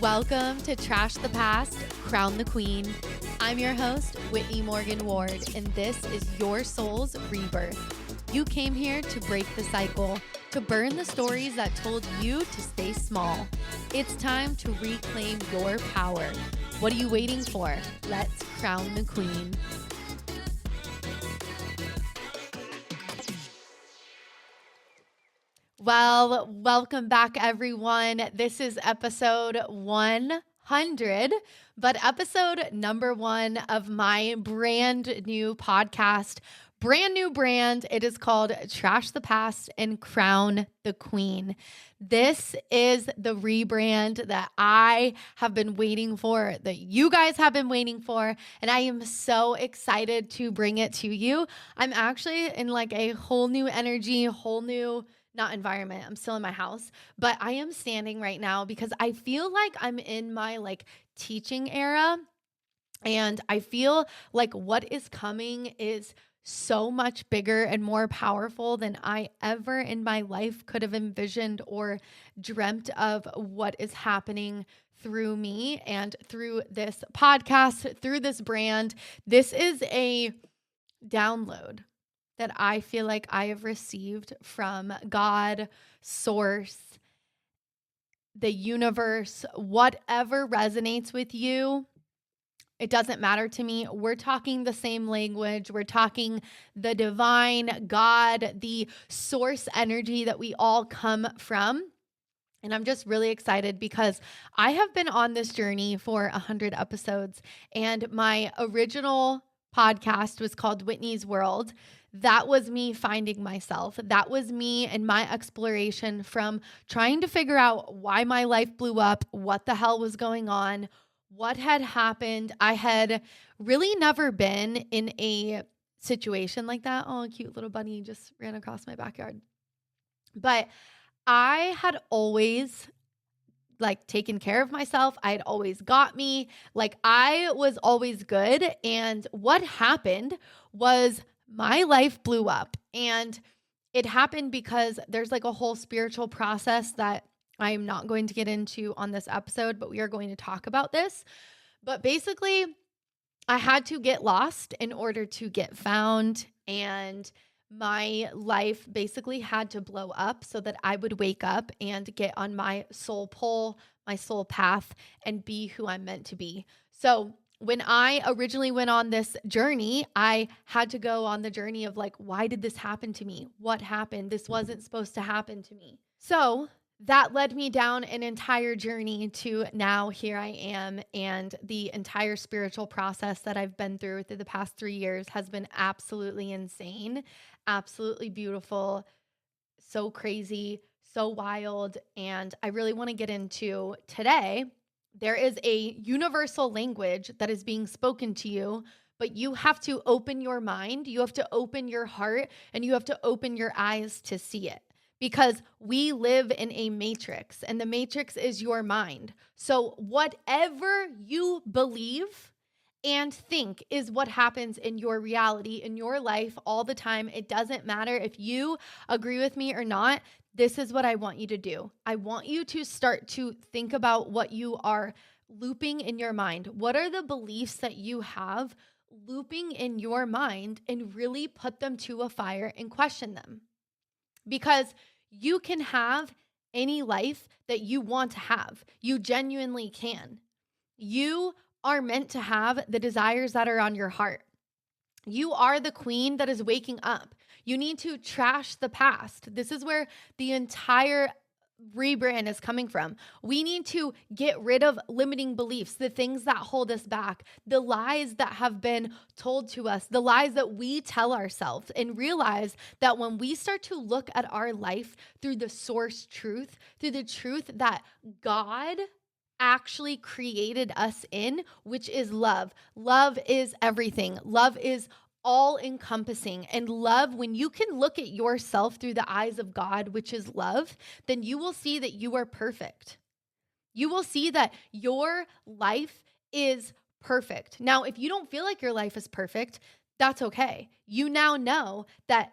Welcome to Trash the Past, Crown the Queen. I'm your host, Whitney Morgan Ward, and this is your soul's rebirth. You came here to break the cycle, to burn the stories that told you to stay small. It's time to reclaim your power. What are you waiting for? Let's crown the queen. Well, welcome back, everyone. This is episode 100, but episode number 1 of my brand new podcast, brand new brand. It is called Trash the Past and Crown the Queen. This is the rebrand that I have been waiting for, that you guys have been waiting for, and I am so excited to bring it to you. I'm actually in like a whole new energy, whole new not environment. I'm still in my house, but I am standing right now because I feel like I'm in my teaching era, and I feel like what is coming is so much bigger and more powerful than I ever in my life could have envisioned or dreamt of what is happening through me and through this podcast, through this brand. This is a download that I feel like I have received from God, source, the universe, whatever resonates with you. It doesn't matter to me. We're talking the same language. We're talking the divine, God, the source energy that we all come from. And I'm just really excited because I have been on this journey for 100 episodes, and my original podcast was called Whitney's World. That was me finding myself. That was me and my exploration from trying to figure out why my life blew up, what the hell was going on, what had happened. I had really never been in a situation like that. Oh, a cute little bunny just ran across my backyard. But I had always taken care of myself. I had always got me. I was always good. And what happened was my life blew up, and it happened because there's a whole spiritual process that I am not going to get into on this episode, but we are going to talk about this. But basically, I had to get lost in order to get found, and my life basically had to blow up so that I would wake up and get on my soul pole, my soul path, and be who I'm meant to be. So when I originally went on this journey, I had to go on the journey of why did this happen to me? What happened? This wasn't supposed to happen to me. So that led me down an entire journey to now here I am. And the entire spiritual process that I've been through the past 3 years has been absolutely insane, absolutely beautiful, so crazy, so wild. And I really want to get into today. There is a universal language that is being spoken to you, but you have to open your mind, you have to open your heart, and you have to open your eyes to see it. Because we live in a matrix, and the matrix is your mind. So whatever you believe and think is what happens in your reality, in your life all the time. It doesn't matter if you agree with me or not. This is what I want you to do. I want you to start to think about what you are looping in your mind. What are the beliefs that you have looping in your mind, and really put them to a fire and question them? Because you can have any life that you want to have. You genuinely can. You are meant to have the desires that are on your heart. You are the queen that is waking up. You need to trash the past. This is where the entire rebrand is coming from. We need to get rid of limiting beliefs, the things that hold us back, the lies that have been told to us, the lies that we tell ourselves, and realize that when we start to look at our life through the source truth, through the truth that God actually created us in, which is love. Love is everything. Love is all encompassing. And love, when you can look at yourself through the eyes of God, which is love, then you will see that you are perfect. You will see that your life is perfect. Now, if you don't feel like your life is perfect, that's okay. You now know that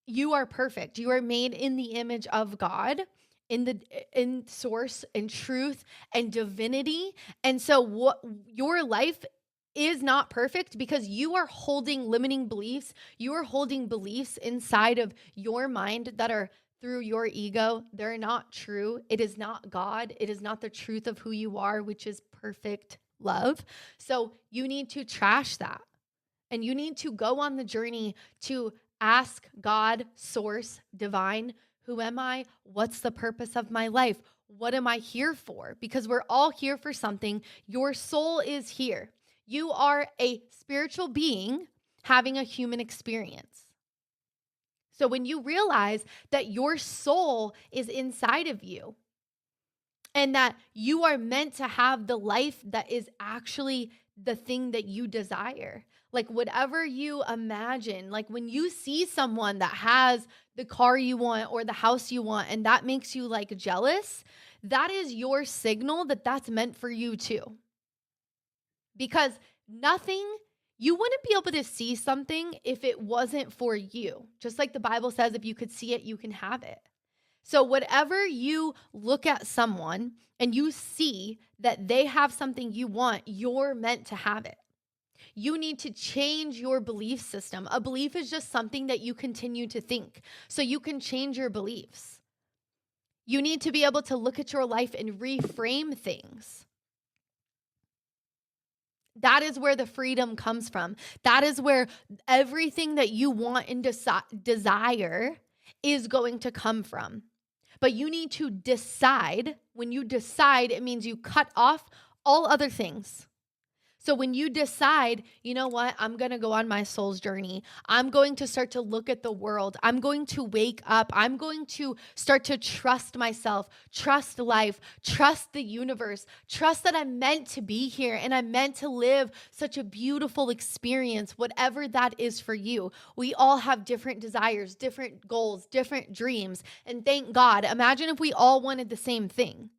you are perfect. You are made in the image of God. in source and truth and divinity. And so what your life is not perfect because you are holding limiting beliefs. You are holding beliefs inside of your mind that are through your ego. They're not true. It is not God. It is not the truth of who you are, which is perfect love. So you need to trash that. And you need to go on the journey to ask God, source, divine, who am I? What's the purpose of my life? What am I here for? Because we're all here for something. Your soul is here. You are a spiritual being having a human experience. So when you realize that your soul is inside of you and that you are meant to have the life that is actually the thing that you desire, like whatever you imagine, like when you see someone that has the car you want or the house you want, and that makes you like jealous, that is your signal that that's meant for you too. Because you wouldn't be able to see something if it wasn't for you. Just like the Bible says, if you could see it, you can have it. So whatever you look at someone and you see that they have something you want, you're meant to have it. You need to change your belief system. A belief is just something that you continue to think. So you can change your beliefs. You need to be able to look at your life and reframe things. That is where the freedom comes from. That is where everything that you want and desire is going to come from. But you need to decide. When you decide, it means you cut off all other things. So when you decide, you know what, I'm going to go on my soul's journey. I'm going to start to look at the world. I'm going to wake up. I'm going to start to trust myself, trust life, trust the universe, trust that I'm meant to be here and I'm meant to live such a beautiful experience, whatever that is for you. We all have different desires, different goals, different dreams. And thank God, imagine if we all wanted the same thing.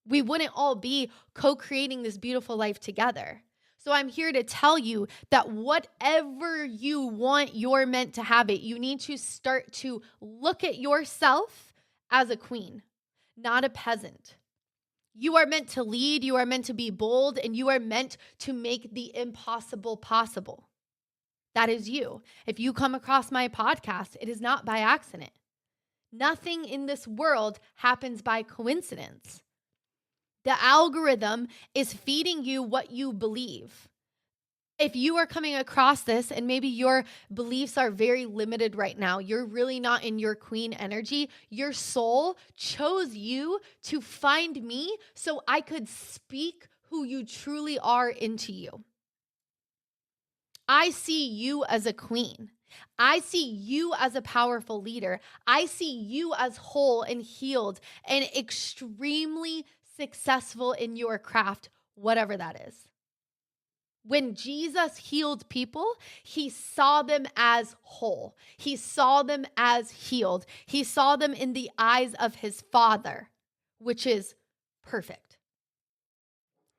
We wouldn't all be co-creating this beautiful life together. So I'm here to tell you that whatever you want, you're meant to have it. You need to start to look at yourself as a queen, not a peasant. You are meant to lead, you are meant to be bold, and you are meant to make the impossible possible. That is you. If you come across my podcast, it is not by accident. Nothing in this world happens by coincidence. The algorithm is feeding you what you believe. If you are coming across this and maybe your beliefs are very limited right now, you're really not in your queen energy, your soul chose you to find me so I could speak who you truly are into you. I see you as a queen. I see you as a powerful leader. I see you as whole and healed and extremely successful in your craft, whatever that is. When Jesus healed people, he saw them as whole. He saw them as healed. He saw them in the eyes of his Father, which is perfect.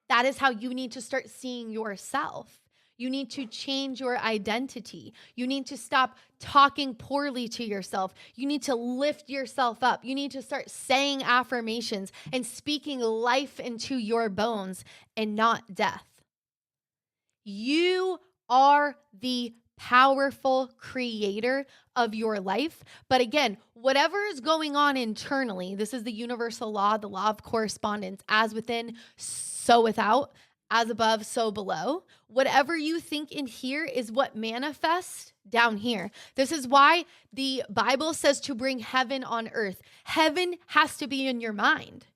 That is how you need to start seeing yourself. You need to change your identity. You need to stop talking poorly to yourself. You need to lift yourself up. You need to start saying affirmations and speaking life into your bones and not death. You are the powerful creator of your life. But again, whatever is going on internally, this is the universal law, the law of correspondence, as within, so without. As above, so below. Whatever you think in here is what manifests down here. This is why the Bible says to bring heaven on earth. Heaven has to be in your mind.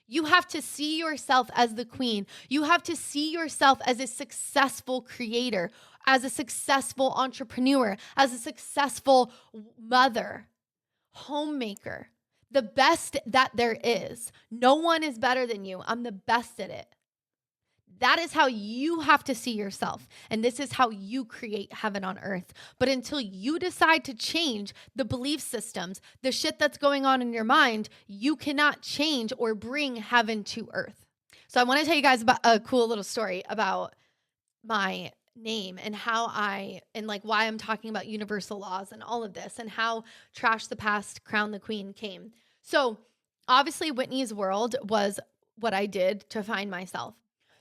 You have to see yourself as the queen. You have to see yourself as a successful creator, as a successful entrepreneur, as a successful mother, homemaker, the best that there is. No one is better than you. I'm the best at it. That is how you have to see yourself. And this is how you create heaven on earth. But until you decide to change the belief systems, the shit that's going on in your mind, you cannot change or bring heaven to earth. So I want to tell you guys about a cool little story about my name and why I'm talking about universal laws and all of this and how Trash the Past, Crown the Queen came. So obviously Whitney's World was what I did to find myself.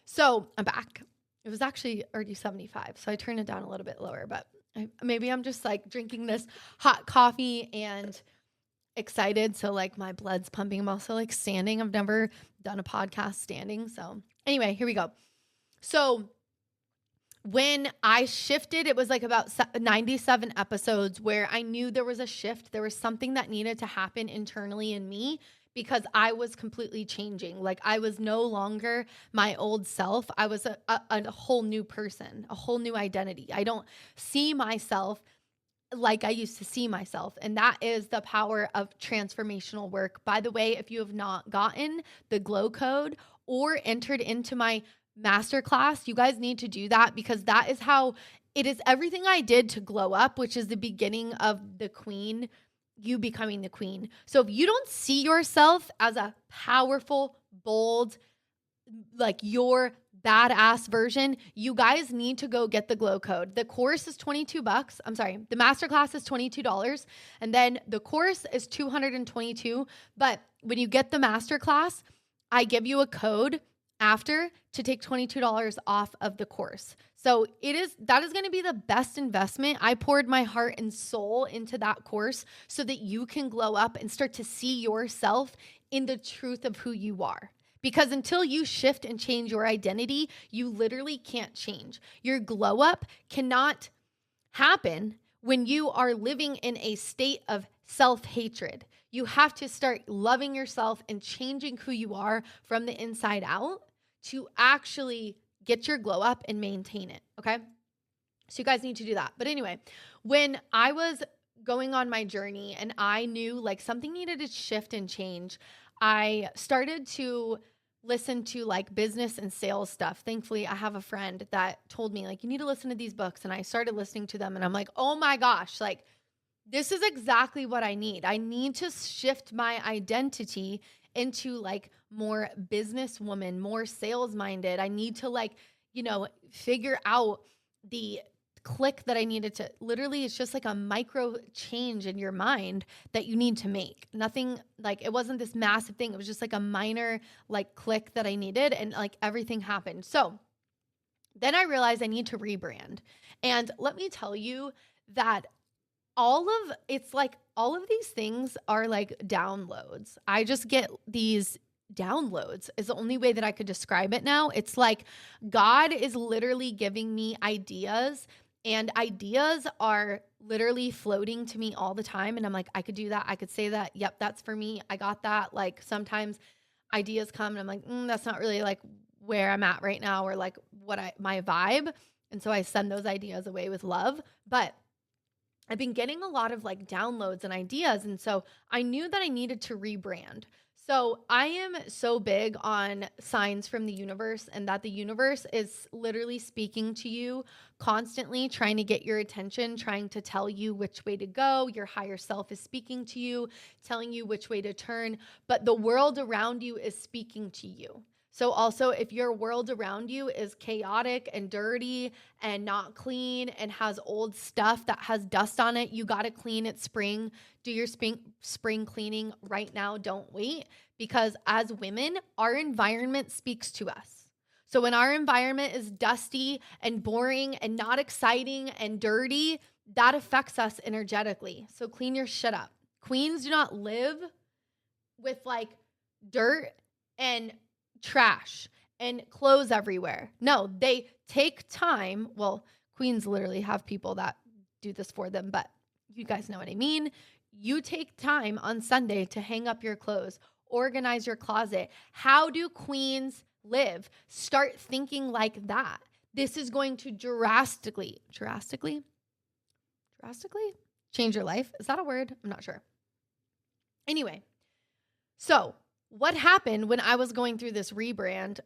So I'm back. It was actually already 75. So I turned it down a little bit lower, but maybe I'm just like drinking this hot coffee and excited. So like my blood's pumping. I'm also like standing. I've never done a podcast standing. So anyway, here we go. So when I shifted, it was like about 97 episodes where I knew there was a shift. There was something that needed to happen internally in me because I was completely changing. Like I was no longer my old self. I was a whole new person, a whole new identity. I don't see myself like I used to see myself. And that is the power of transformational work. By the way, if you have not gotten the glow code or entered into my masterclass, you guys need to do that, because that is how it is everything I did to glow up, which is the beginning of the queen, you becoming the queen. So if you don't see yourself as a powerful, bold, like your badass version, you guys need to go get the glow code. The course is $22. I'm sorry. The masterclass is $22. And then the course is $222. But when you get the masterclass, I give you a code after to take $22 off of the course. So that is going to be the best investment. I poured my heart and soul into that course so that you can glow up and start to see yourself in the truth of who you are. Because until you shift and change your identity, you literally can't change. Your glow up cannot happen when you are living in a state of self-hatred. You have to start loving yourself and changing who you are from the inside out to actually get your glow up and maintain it, okay? So you guys need to do that. But anyway, when I was going on my journey and I knew like something needed to shift and change, I started to listen to like business and sales stuff. Thankfully, I have a friend that told me like, you need to listen to these books. And I started listening to them and I'm like, oh my gosh, like this is exactly what I need. I need to shift my identity into like more businesswoman, more sales minded. I need to like, figure out the click that I needed to literally, it's just like a micro change in your mind that you need to make. Nothing like, it wasn't this massive thing. It was just like a minor like click that I needed and like everything happened. So then I realized I need to rebrand. And let me tell you that all of these things are like downloads. I just get these downloads is the only way that I could describe it now. It's like God is literally giving me ideas, and ideas are literally floating to me all the time. And I'm like, I could do that. I could say that. Yep, that's for me. I got that. Like sometimes ideas come and I'm like, that's not really like where I'm at right now or like my vibe. And so I send those ideas away with love. But I've been getting a lot of like downloads and ideas. And so I knew that I needed to rebrand. So I am so big on signs from the universe, and that the universe is literally speaking to you constantly, trying to get your attention, trying to tell you which way to go. Your higher self is speaking to you, telling you which way to turn, but the world around you is speaking to you. So also, if your world around you is chaotic and dirty and not clean and has old stuff that has dust on it, you got to clean it spring. Do your spring cleaning right now. Don't wait, because as women, our environment speaks to us. So when our environment is dusty and boring and not exciting and dirty, that affects us energetically. So clean your shit up. Queens do not live with like dirt and trash and clothes everywhere. No, they take time. Well, queens literally have people that do this for them, but you guys know what I mean. You take time on Sunday to hang up your clothes, organize your closet. How do queens live? Start thinking like that. This is going to drastically change your life. Is that a word? I'm not sure. Anyway, so what happened when I was going through this rebrand?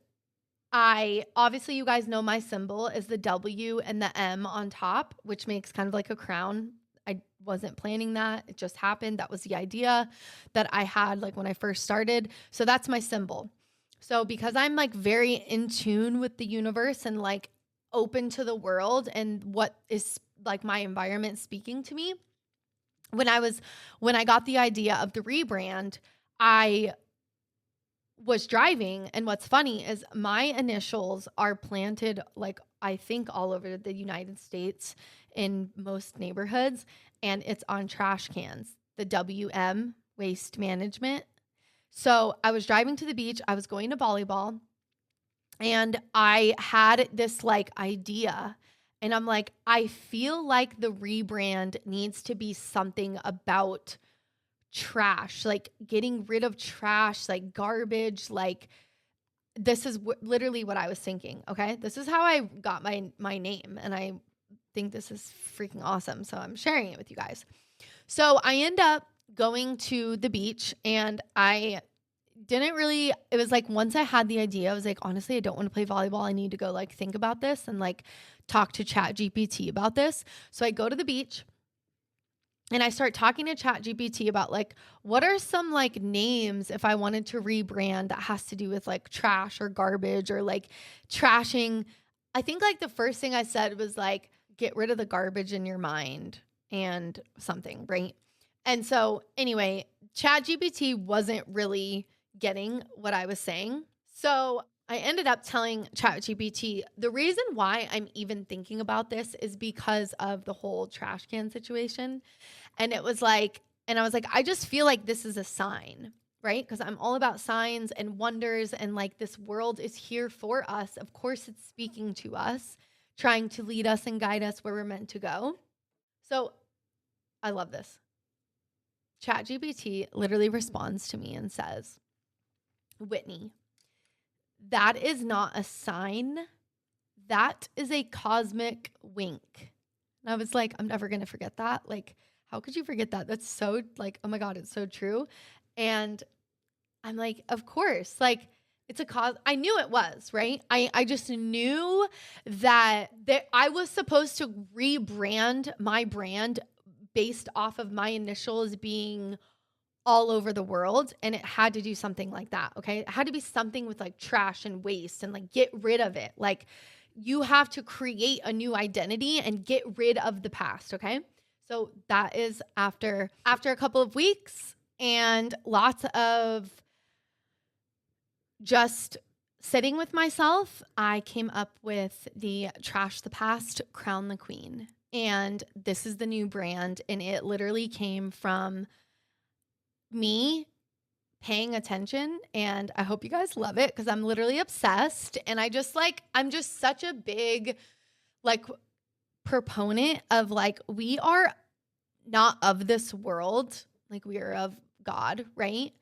Obviously you guys know my symbol is the W and the M on top, which makes kind of like a crown. I wasn't planning that. It just happened. That was the idea that I had like when I first started. So that's my symbol. So because I'm like very in tune with the universe and like open to the world and what is like my environment speaking to me, when I got the idea of the rebrand, I was driving, and what's funny is my initials are planted, like, I think all over the United States in most neighborhoods, and it's on trash cans, the WM, waste management. So I was driving to the beach, I was going to volleyball, and I had this like idea, and I'm like, I feel like the rebrand needs to be something about trash, like getting rid of trash, like garbage, like this is literally what I was thinking. Okay. This is how I got my name. And I think this is freaking awesome. So I'm sharing it with you guys. So I end up going to the beach, and I didn't really, it was like once I had the idea, I was like, honestly, I don't want to play volleyball. I need to go like think about this and like talk to Chat GPT about this. So I go to the beach, and I start talking to Chat GPT about like, what are some like names if I wanted to rebrand that has to do with like trash or garbage or like trashing. I think like the first thing I said was like, get rid of the garbage in your mind and something, right? And so anyway, Chat GPT wasn't really getting what I was saying. So I ended up telling ChatGPT, the reason why I'm even thinking about this is because of the whole trash can situation. And it was like, and I was like, I just feel like this is a sign, right? Because I'm all about signs and wonders, and like this world is here for us. Of course, it's speaking to us, trying to lead us and guide us where we're meant to go. So I love this. ChatGPT literally responds to me and says, Whitney, that is not a sign. That is a cosmic wink. And I was like, I'm never going to forget that. Like, how could you forget that? That's so like, oh my God, it's so true. And I'm like, of course, like it's a cause. I knew it was, right? I just knew that I was supposed to rebrand my brand based off of my initials being all over the world, and it had to do something like that. Okay. It had to be something with like trash and waste and like get rid of it. Like you have to create a new identity and get rid of the past. Okay. So that is after a couple of weeks and lots of just sitting with myself, I came up with the Trash the Past, Crown the Queen. And this is the new brand, and it literally came from me paying attention, and I hope you guys love it because I'm literally obsessed. And I just like, I'm just such a big like proponent of like, we are not of this world, like we are of God, right?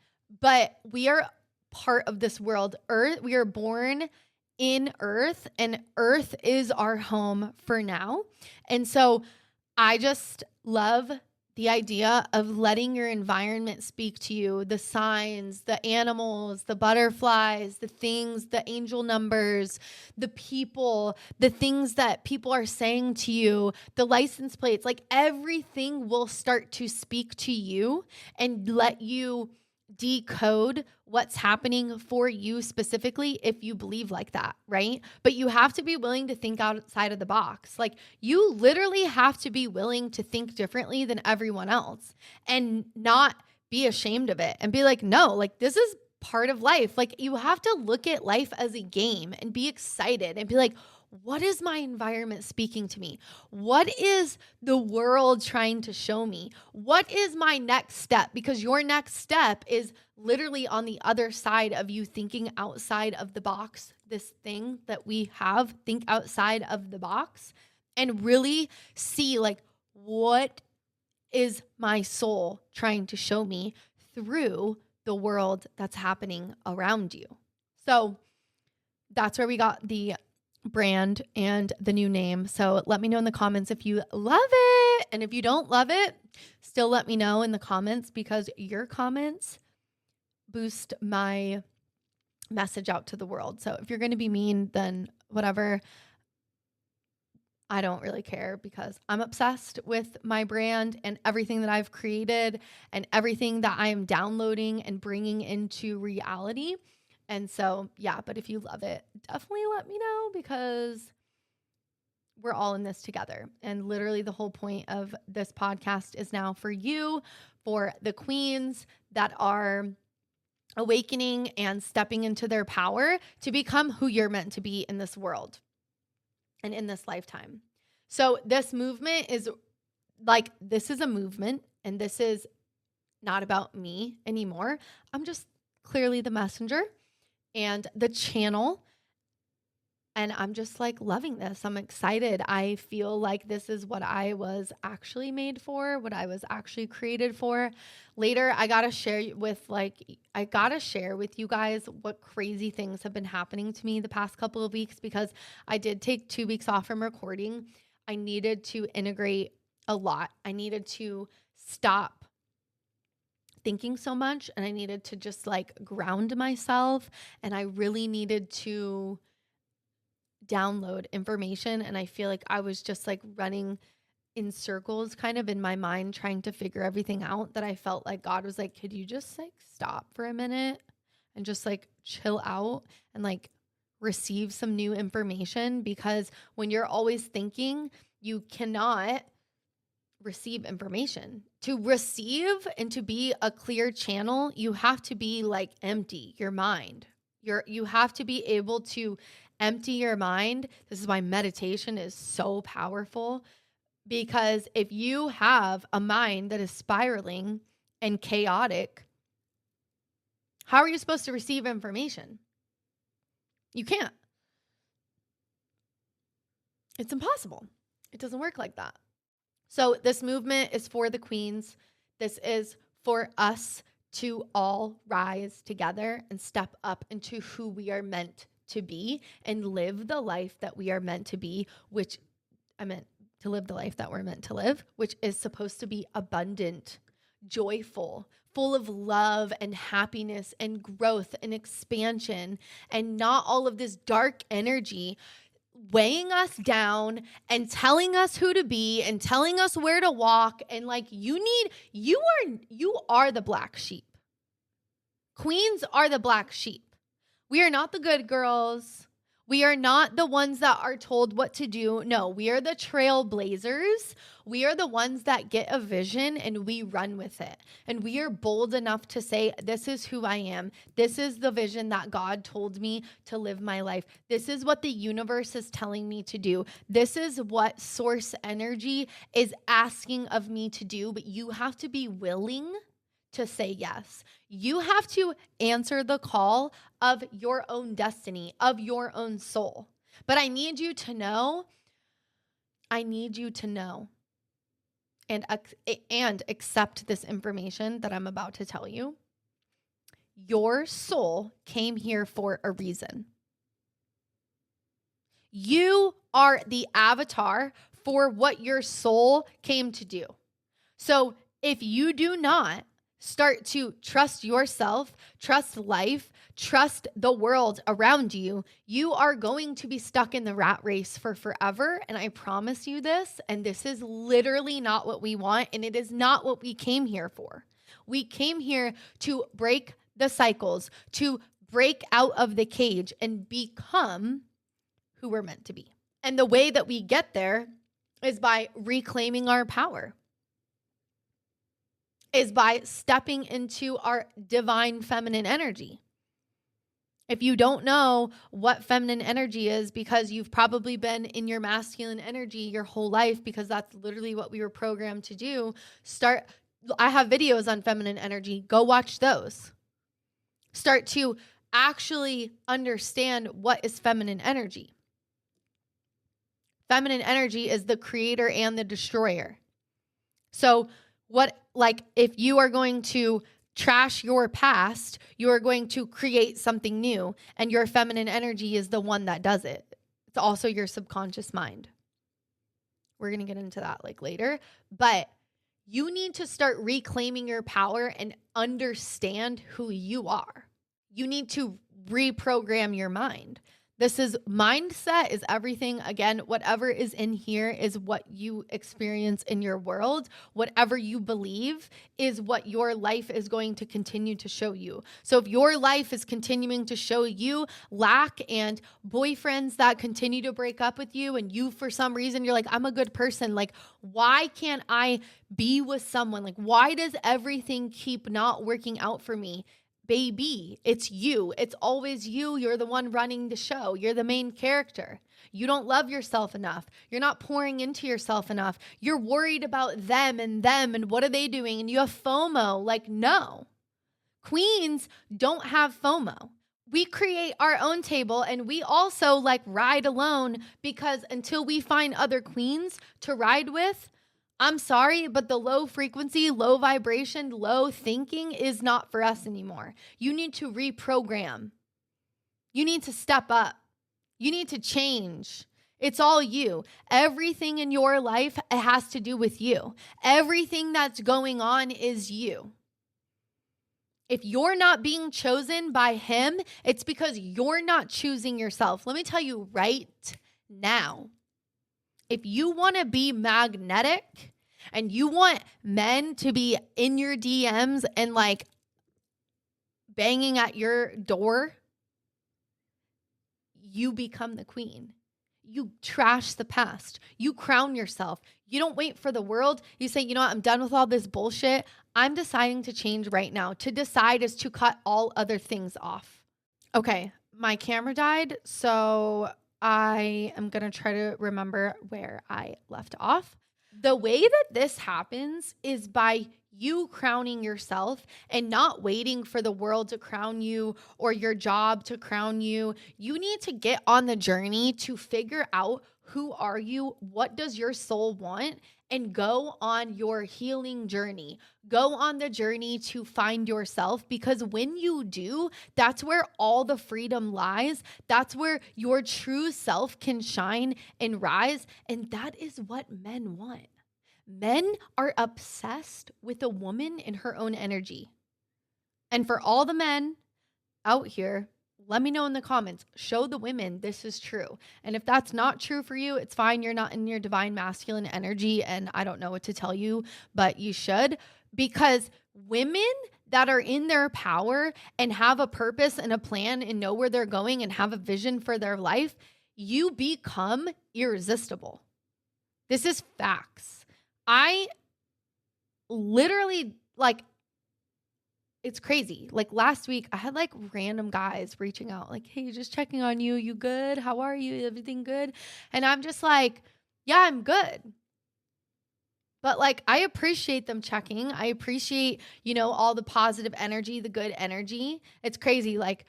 But we are part of this world. Earth, we are born in Earth, and Earth is our home for now. And so I just love the idea of letting your environment speak to you, the signs, the animals, the butterflies, the things, the angel numbers, the people, the things that people are saying to you, the license plates, like everything will start to speak to you and let you decode what's happening for you specifically if you believe like that, right? But you have to be willing to think outside of the box. Like you literally have to be willing to think differently than everyone else and not be ashamed of it and be like, no, like this is part of life. Like you have to look at life as a game and be excited and be like, what is my environment speaking to me? What is the world trying to show me? What is my next step? Because your next step is literally on the other side of you thinking outside of the box, this thing that we have, think outside of the box and really see like, what is my soul trying to show me through the world that's happening around you? So that's where we got the brand and the new name. So let me know in the comments if you love it. And if you don't love it, still let me know in the comments because your comments boost my message out to the world. So if you're going to be mean, then whatever. I don't really care because I'm obsessed with my brand and everything that I've created and everything that I am downloading and bringing into reality. And so, yeah, but if you love it, definitely let me know because we're all in this together. And literally the whole point of this podcast is now for you, for the queens that are awakening and stepping into their power to become who you're meant to be in this world and in this lifetime. So this movement is like, this is a movement, and this is not about me anymore. I'm just clearly the messenger and the channel. And I'm just like loving this. I'm excited. I feel like this is what I was actually made for, what I was actually created for. Later, I got to share with you guys what crazy things have been happening to me the past couple of weeks, because I did take 2 weeks off from recording. I needed to integrate a lot. I needed to stop thinking so much, and I needed to just like ground myself, and I really needed to download information. And I feel like I was just like running in circles kind of in my mind trying to figure everything out, that I felt like God was like, could you just like stop for a minute and just like chill out and like receive some new information? Because when you're always thinking, you cannot receive information. To receive and to be a clear channel, you have to be like empty your mind. You have to be able to empty your mind. This is why meditation is so powerful, because if you have a mind that is spiraling and chaotic, how are you supposed to receive information? You can't. It's impossible. It doesn't work like that. So this movement is for the queens. This is for us to all rise together and step up into who we are meant to be and live the life that we are meant to be, which we're meant to live, which is supposed to be abundant, joyful, full of love and happiness and growth and expansion, and not all of this dark energy weighing us down and telling us who to be and telling us where to walk. And like, you are the black sheep. Queens are the black sheep. We are not the good girls. We are not the ones that are told what to do. No, we are the trailblazers. We are the ones that get a vision and we run with it. And we are bold enough to say, this is who I am. This is the vision that God told me to live my life. This is what the universe is telling me to do. This is what source energy is asking of me to do. But you have to be willing to say yes. You have to answer the call of your own destiny, of your own soul. But I need you to know and accept this information that I'm about to tell you. Your soul came here for a reason. You are the avatar for what your soul came to do. So if you do not start to trust yourself, trust life, trust the world around you, you are going to be stuck in the rat race for forever. And I promise you this, and this is literally not what we want, and it is not what we came here for. We came here to break the cycles, to break out of the cage and become who we're meant to be. And the way that we get there is by reclaiming our power, is by stepping into our divine feminine energy. If you don't know what feminine energy is, because you've probably been in your masculine energy your whole life, because that's literally what we were programmed to do, I have videos on feminine energy. Go watch those. Start to actually understand what is feminine energy. Feminine energy is the creator and the destroyer. So if you are going to trash your past, you are going to create something new, and your feminine energy is the one that does it. It's also your subconscious mind. We're going to get into that later, but you need to start reclaiming your power and understand who you are. You need to reprogram your mind. Mindset is everything. Again, whatever is in here is what you experience in your world. Whatever you believe is what your life is going to continue to show you. So if your life is continuing to show you lack and boyfriends that continue to break up with you, and you, for some reason, you're like, I'm a good person. Why can't I be with someone? Why does everything keep not working out for me? baby, it's you. It's always you. You're the one running the show. You're the main character. You don't love yourself enough. You're not pouring into yourself enough. You're worried about them and what are they doing? And you have FOMO. Like, no. Queens don't have FOMO. We create our own table and we also like ride alone because until we find other queens to ride with, I'm sorry, but the low frequency, low vibration, low thinking is not for us anymore. You need to reprogram. You need to step up. You need to change. It's all you. Everything in your life has to do with you. Everything that's going on is you. If you're not being chosen by him, it's because you're not choosing yourself. Let me tell you right now, if you want to be magnetic and you want men to be in your DMs and like banging at your door, you become the queen. You trash the past. You crown yourself. You don't wait for the world. You say, you know what? I'm done with all this bullshit. I'm deciding to change right now. To decide is to cut all other things off. Okay, my camera died, so I am going to try to remember where I left off. The way that this happens is by you crowning yourself and not waiting for the world to crown you or your job to crown you. You need to get on the journey to figure out who are you, what does your soul want, and go on your healing journey. Go on the journey to find yourself, because when you do, that's where all the freedom lies. That's where your true self can shine and rise. And that is what men want. Men are obsessed with a woman in her own energy. And for all the men out here, let me know in the comments. Show the women this is true. And if that's not true for you, it's fine. You're not in your divine masculine energy. And I don't know what to tell you, but you should. Because women that are in their power and have a purpose and a plan and know where they're going and have a vision for their life, you become irresistible. This is facts. I literally, like, it's crazy. Like last week, I had like random guys reaching out like, hey, just checking on you. You good? How are you? Everything good? And I'm just like, yeah, I'm good. But like, I appreciate them checking. I appreciate, all the positive energy, the good energy. It's crazy. Like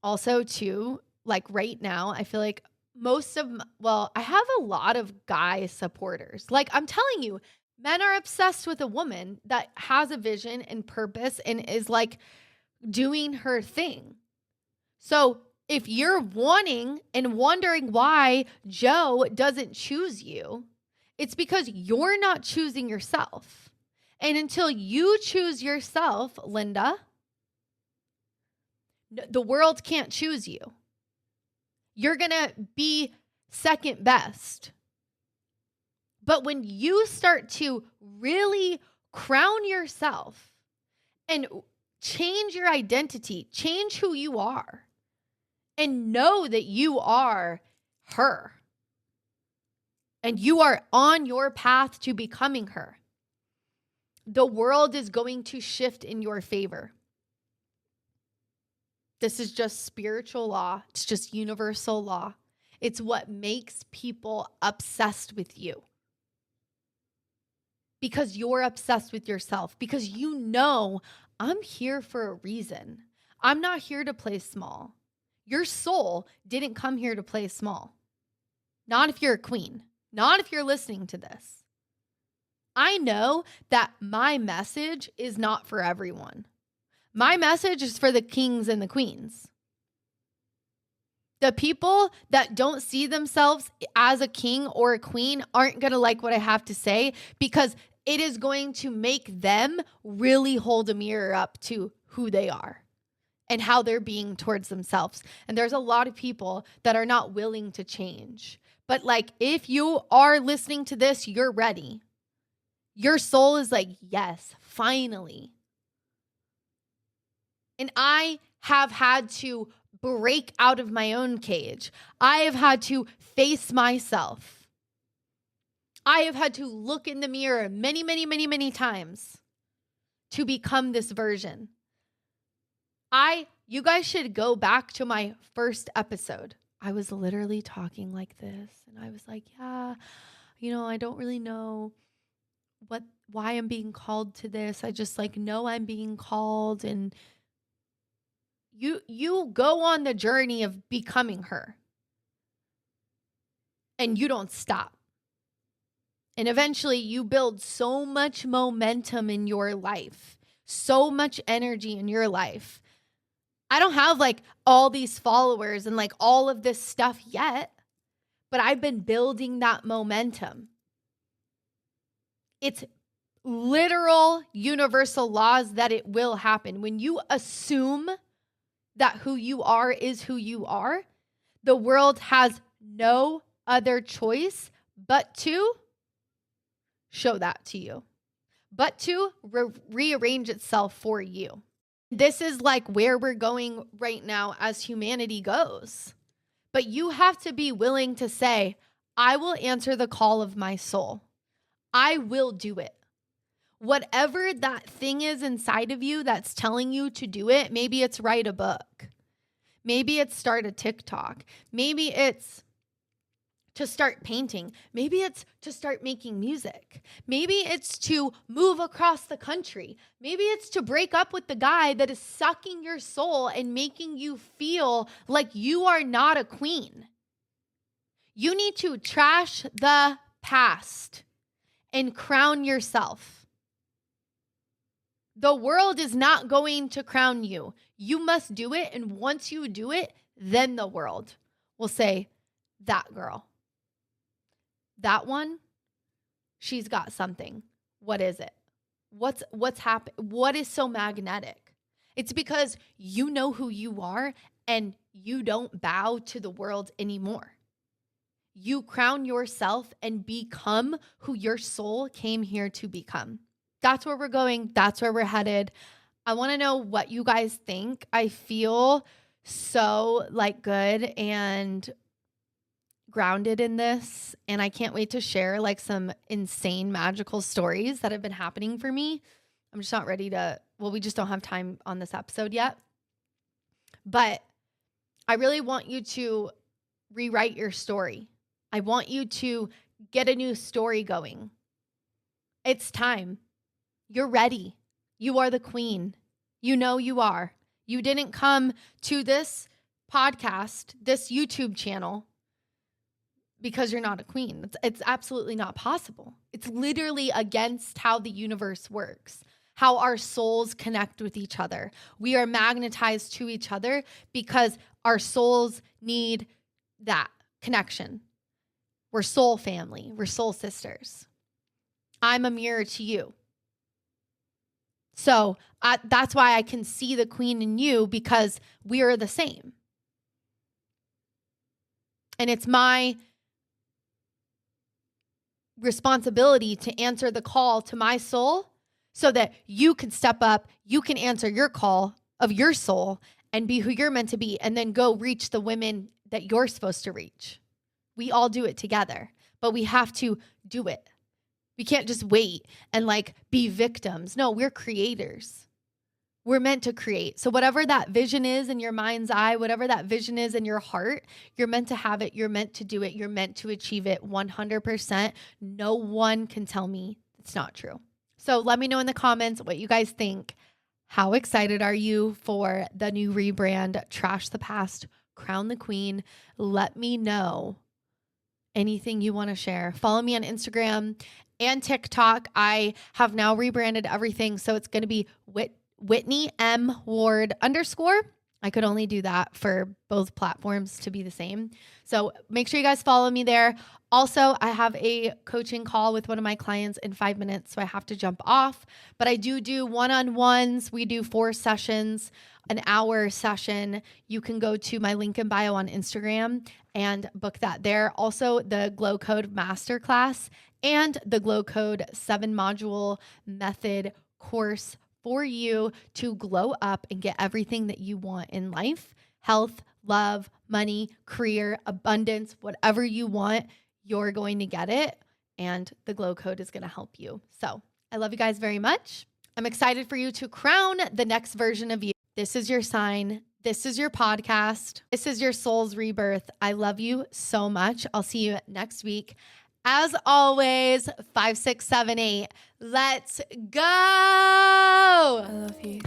also too, like right now, I feel like I have a lot of guy supporters. Like I'm telling you, men are obsessed with a woman that has a vision and purpose and is like doing her thing. So if you're wanting and wondering why Joe doesn't choose you, it's because you're not choosing yourself. And until you choose yourself, Linda, the world can't choose you. You're going to be second best. But when you start to really crown yourself and change your identity, change who you are, and know that you are her, and you are on your path to becoming her, the world is going to shift in your favor. This is just spiritual law. It's just universal law. It's what makes people obsessed with you. Because you're obsessed with yourself. Because I'm here for a reason. I'm not here to play small. Your soul didn't come here to play small. Not if you're a queen. Not if you're listening to this. I know that my message is not for everyone. My message is for the kings and the queens. The people that don't see themselves as a king or a queen aren't going to like what I have to say, because it is going to make them really hold a mirror up to who they are and how they're being towards themselves. And there's a lot of people that are not willing to change. But like, if you are listening to this, you're ready. Your soul is like, yes, finally. And I have had to break out of my own cage. I have had to face myself. I have had to look in the mirror many, many, many, many times to become this version. You guys should go back to my first episode. I was literally talking like this, and I was like, yeah, I don't really know why I'm being called to this. I just know I'm being called, and you go on the journey of becoming her, and you don't stop. And eventually you build so much momentum in your life, so much energy in your life. I don't have all these followers and all of this stuff yet, but I've been building that momentum. It's literal universal laws that it will happen. When you assume that who you are is who you are, the world has no other choice but to show that to you, but to rearrange itself for you. This is where we're going right now as humanity goes. But you have to be willing to say, I will answer the call of my soul. I will do it. Whatever that thing is inside of you that's telling you to do it, maybe it's write a book. Maybe it's start a TikTok. Maybe it's to start painting. Maybe it's to start making music. Maybe it's to move across the country. Maybe it's to break up with the guy that is sucking your soul and making you feel like you are not a queen. You need to trash the past and crown yourself. The world is not going to crown you. You must do it. And once you do it, then the world will say, that girl, that one, she's got something. What is it? What's happened? What is so magnetic? It's because you know who you are and you don't bow to the world anymore. You crown yourself and become who your soul came here to become. That's where we're going. That's where we're headed. I want to know what you guys think. I feel so good and grounded in this, and I can't wait to share some insane magical stories that have been happening for me. I'm just not ready to, we just don't have time on this episode yet. But I really want you to rewrite your story. I want you to get a new story going. It's time. You're ready. You are the queen. You know you are. You didn't come to this podcast, this YouTube channel, because you're not a queen. It's absolutely not possible. It's literally against how the universe works, how our souls connect with each other. We are magnetized to each other because our souls need that connection. We're soul family. We're soul sisters. I'm a mirror to you. So that's why I can see the queen in you, because we are the same. And it's my responsibility to answer the call to my soul so that you can step up, you can answer your call of your soul and be who you're meant to be, and then go reach the women that you're supposed to reach. We all do it together, but we have to do it. We can't just wait and be victims. No, we're creators. We're meant to create. So whatever that vision is in your mind's eye, whatever that vision is in your heart, you're meant to have it. You're meant to do it. You're meant to achieve it 100%. No one can tell me it's not true. So let me know in the comments what you guys think. How excited are you for the new rebrand, Trash the Past, Crown the Queen? Let me know anything you want to share. Follow me on Instagram and TikTok. I have now rebranded everything. So it's going to be Whitney M Ward _. I could only do that for both platforms to be the same. So make sure you guys follow me there. Also, I have a coaching call with one of my clients in 5 minutes, so I have to jump off. But I do one-on-ones. We do 4 sessions, an hour session. You can go to my link in bio on Instagram and book that there. Also, the Glow Code Masterclass and the Glow Code 7-module method course for you to glow up and get everything that you want in life: health, love, money, career, abundance, whatever you want, you're going to get it. And the Glow Code is going to help you. So I love you guys very much. I'm excited for you to crown the next version of you. This is your sign. This is your podcast. This is your soul's rebirth. I love you so much. I'll see you next week. As always, 5, 6, 7, 8. Let's go. I love you.